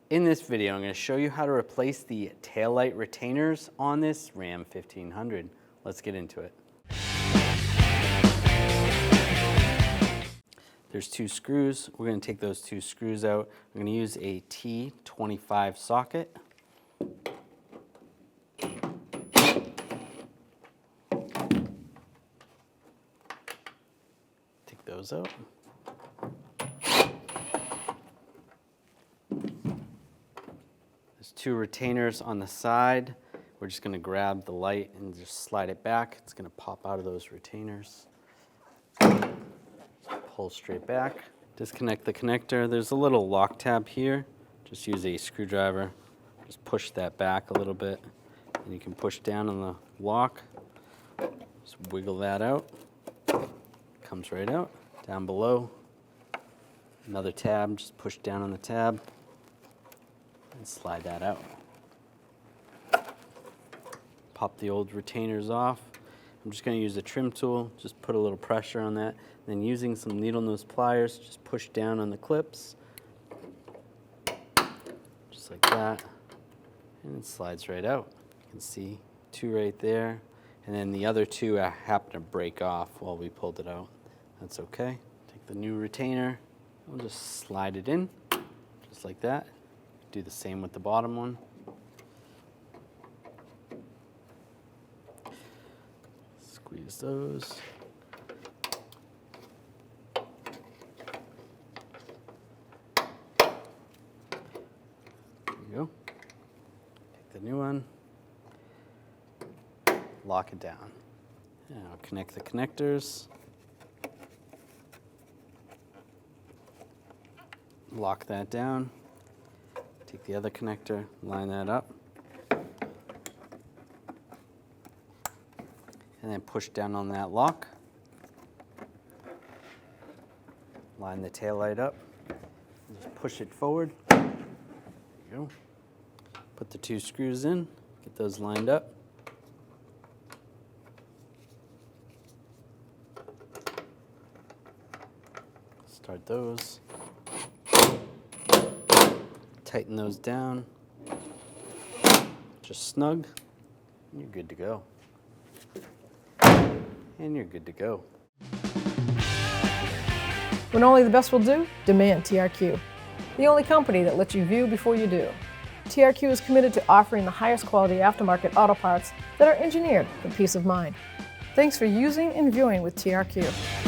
In this video, I'm going to show you how to replace the taillight retainers on this Ram 1500. Let's get into it. There's two screws. We're going to take those two screws out. I'm going to use a T25 socket. Take those out. There's two retainers on the side. We're just going to grab the light and just slide it back. It's going to pop out of those retainers. Pull straight back. Disconnect the connector. There's a little lock tab here. Just use a screwdriver. Just push that back a little bit. And you can push down on the lock. Just wiggle that out. Comes right out. Down below, another tab. Just push down on the tab and slide that out. Pop the old retainers off. I'm just going to use a trim tool, just put a little pressure on that. Then using some needle nose pliers, just push down on the clips, just like that, and it slides right out. You can see two right there, and then the other two happen to break off while we pulled it out. That's okay. Take the new retainer, we'll just slide it in, just like that. Do the same with the bottom one. Squeeze those. There you go. Take the new one. Lock it down. Now connect the connectors. Lock that down. Take the other connector, line that up. And then push down on that lock. Line the tail light up. Just push it forward. There you go. Put the two screws in. Get those lined up. Start those. Tighten those down. Just snug. And you're good to go. And you're good to go. When only the best will do, demand TRQ. The only company that lets you view before you do. TRQ is committed to offering the highest quality aftermarket auto parts that are engineered for peace of mind. Thanks for using and viewing with TRQ.